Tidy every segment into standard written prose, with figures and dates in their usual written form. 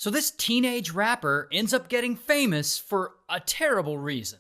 So this teenage rapper ends up getting famous for a terrible reason.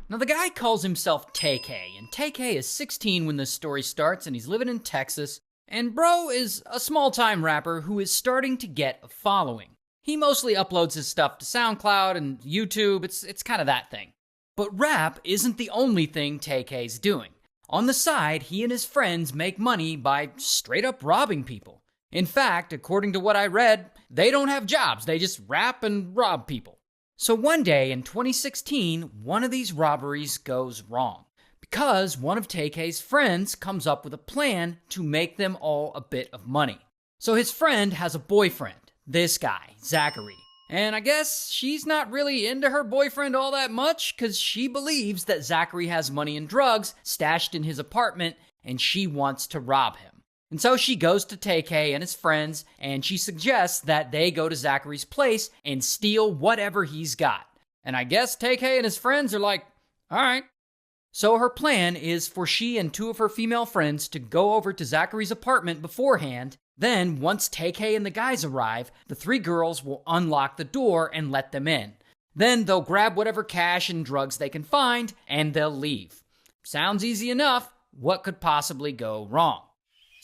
Now the guy calls himself TK, and TK is 16 when this story starts, and he's living in Texas, and bro is a small-time rapper who is starting to get a following. He mostly uploads his stuff to SoundCloud and YouTube, it's kind of that thing. But rap isn't the only thing TK's doing. On the side, he and his friends make money by straight up robbing people. In fact, according to what I read, they don't have jobs, they just rap and rob people. So one day in 2016, one of these robberies goes wrong because one of TK's friends comes up with a plan to make them all a bit of money. So his friend has a boyfriend, this guy, Zachary. And I guess she's not really into her boyfriend all that much because she believes that Zachary has money and drugs stashed in his apartment and she wants to rob him. And so she goes to TK and his friends, and she suggests that they go to Zachary's place and steal whatever he's got. And I guess TK and his friends are like, all right. So her plan is for she and two of her female friends to go over to Zachary's apartment beforehand. Then, once TK and the guys arrive, the three girls will unlock the door and let them in. Then they'll grab whatever cash and drugs they can find, and they'll leave. Sounds easy enough. What could possibly go wrong?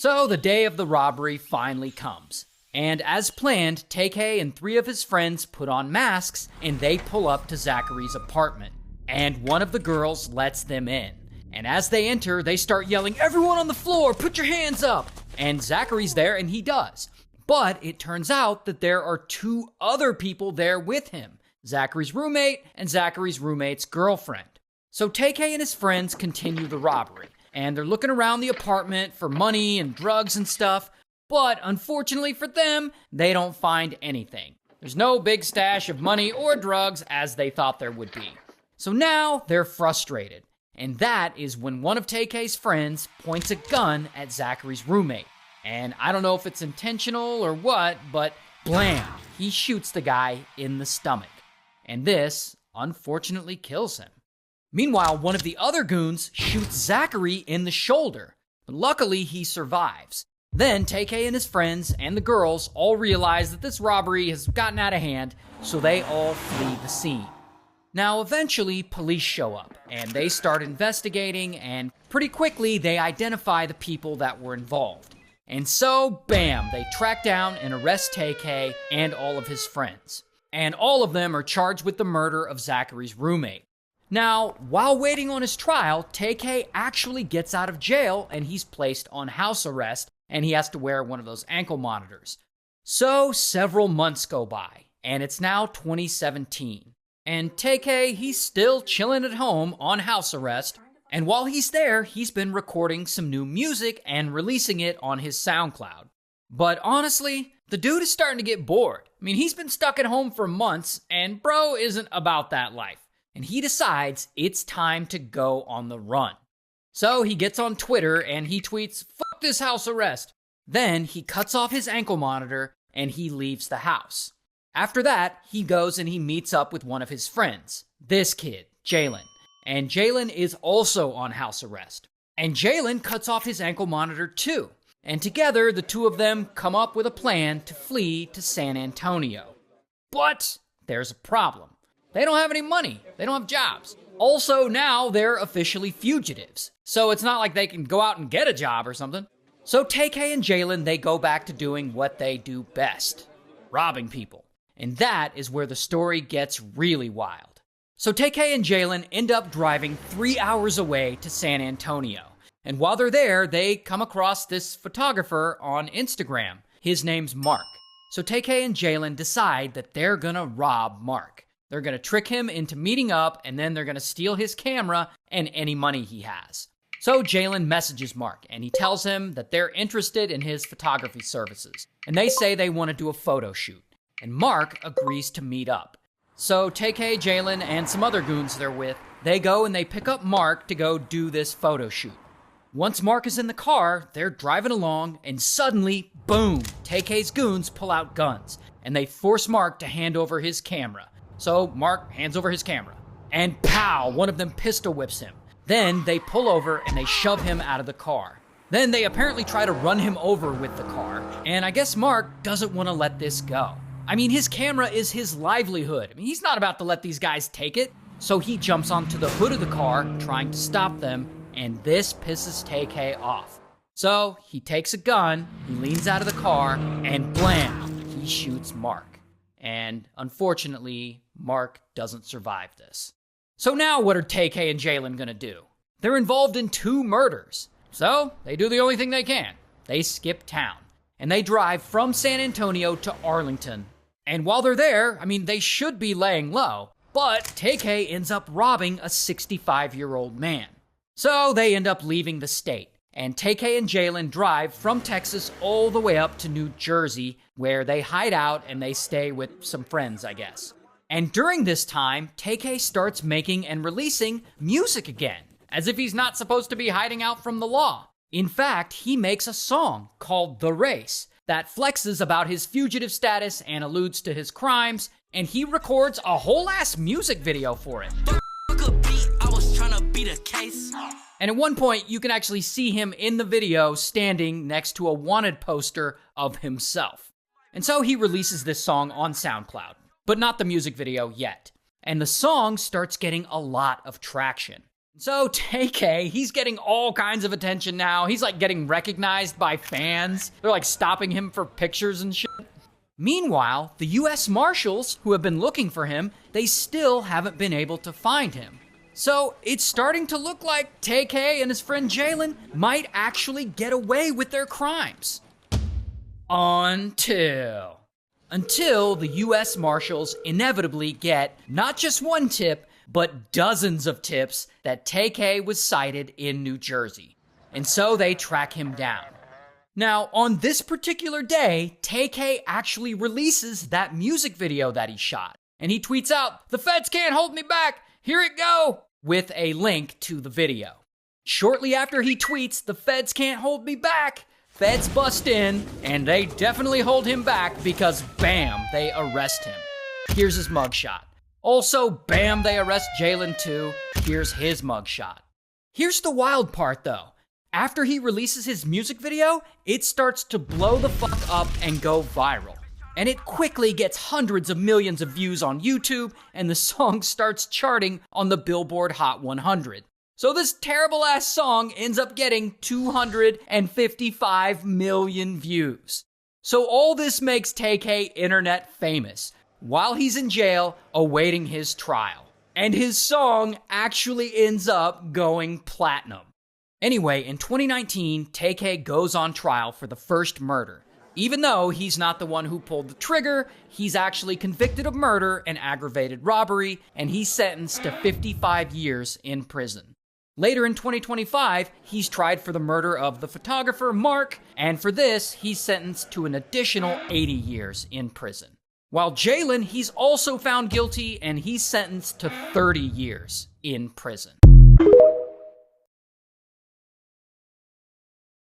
So the day of the robbery finally comes. And as planned, TK and three of his friends put on masks and they pull up to Zachary's apartment. And one of the girls lets them in. And as they enter, they start yelling, "Everyone on the floor, put your hands up!" And Zachary's there and he does. But it turns out that there are two other people there with him. Zachary's roommate and Zachary's roommate's girlfriend. So TK and his friends continue the robbery. And they're looking around the apartment for money and drugs and stuff, but unfortunately for them, they don't find anything. There's no big stash of money or drugs as they thought there would be. So now they're frustrated, and that is when one of TK's friends points a gun at Zachary's roommate. And I don't know if it's intentional or what, but blam, he shoots the guy in the stomach. And this, unfortunately, kills him. Meanwhile, one of the other goons shoots Zachary in the shoulder, but luckily he survives. Then TK and his friends and the girls all realize that this robbery has gotten out of hand, so they all flee the scene. Now, eventually, police show up, and they start investigating, and pretty quickly they identify the people that were involved. And so, bam, they track down and arrest TK and all of his friends. And all of them are charged with the murder of Zachary's roommate. Now, while waiting on his trial, TK actually gets out of jail and he's placed on house arrest and he has to wear one of those ankle monitors. So several months go by and it's now 2017. And TK, he's still chilling at home on house arrest. And while he's there, he's been recording some new music and releasing it on his SoundCloud. But honestly, the dude is starting to get bored. I mean, he's been stuck at home for months and bro isn't about that life. And he decides it's time to go on the run. So he gets on Twitter and he tweets, "Fuck this house arrest." Then he cuts off his ankle monitor and he leaves the house. After that, he goes and he meets up with one of his friends, this kid, Jalen. And Jalen is also on house arrest. And Jalen cuts off his ankle monitor too. And together, the two of them come up with a plan to flee to San Antonio. But there's a problem. They don't have any money. They don't have jobs. Also, now they're officially fugitives. So it's not like they can go out and get a job or something. So TK and Jalen, they go back to doing what they do best. Robbing people. And that is where the story gets really wild. So TK and Jalen end up driving 3 hours away to San Antonio. And while they're there, they come across this photographer on Instagram. His name's Mark. So TK and Jalen decide that they're gonna rob Mark. They're going to trick him into meeting up, and then they're going to steal his camera and any money he has. So Jalen messages Mark, and he tells him that they're interested in his photography services. And they say they want to do a photo shoot. And Mark agrees to meet up. So TK, Jalen, and some other goons they're with, they go and they pick up Mark to go do this photo shoot. Once Mark is in the car, they're driving along, and suddenly, boom, TK's goons pull out guns. And they force Mark to hand over his camera. So Mark hands over his camera. And pow, one of them pistol whips him. Then they pull over and they shove him out of the car. Then they apparently try to run him over with the car. And I guess Mark doesn't want to let this go. I mean, his camera is his livelihood. I mean, he's not about to let these guys take it. So he jumps onto the hood of the car, trying to stop them, and this pisses Tay-K off. So he takes a gun, he leans out of the car, and blam, he shoots Mark. And unfortunately, Mark doesn't survive this. So now what are Tay-K and Jalen gonna do? They're involved in 2 murders. So they do the only thing they can. They skip town. And they drive from San Antonio to Arlington. And while they're there, I mean, they should be laying low, but Tay-K ends up robbing a 65-year-old man. So they end up leaving the state. And Tay-K and Jalen drive from Texas all the way up to New Jersey, where they hide out and they stay with some friends, I guess. And during this time, Tay-K starts making and releasing music again, as if he's not supposed to be hiding out from the law. In fact, he makes a song called The Race that flexes about his fugitive status and alludes to his crimes, and he records a whole-ass music video for it. And at one point, you can actually see him in the video standing next to a wanted poster of himself. And so he releases this song on SoundCloud, but not the music video yet. And the song starts getting a lot of traction. So Tay-K, he's getting all kinds of attention now. He's like getting recognized by fans. They're like stopping him for pictures and shit. Meanwhile, the US Marshals, who have been looking for him, they still haven't been able to find him. So it's starting to look like Tay-K and his friend Jalen might actually get away with their crimes. Until the US Marshals inevitably get not just one tip, but dozens of tips that Tay-K was sighted in New Jersey. And so they track him down. Now, on this particular day, Tay-K actually releases that music video that he shot. And he tweets out, "The feds can't hold me back, here it go," with a link to the video. Shortly after he tweets, "The feds can't hold me back," feds bust in, and they definitely hold him back because bam, they arrest him. Here's his mugshot. Also, bam, they arrest Jalen too. Here's his mugshot. Here's the wild part though. After he releases his music video, it starts to blow the fuck up and go viral. And it quickly gets hundreds of millions of views on YouTube, and the song starts charting on the Billboard Hot 100. So this terrible ass song ends up getting 255 million views. So all this makes Tay-K internet famous, while he's in jail awaiting his trial. And his song actually ends up going platinum. Anyway, in 2019, Tay-K goes on trial for the first murder. Even though he's not the one who pulled the trigger, he's actually convicted of murder and aggravated robbery, and he's sentenced to 55 years in prison. Later in 2025, he's tried for the murder of the photographer Mark, and for this, he's sentenced to an additional 80 years in prison. While Jalen, he's also found guilty and he's sentenced to 30 years in prison.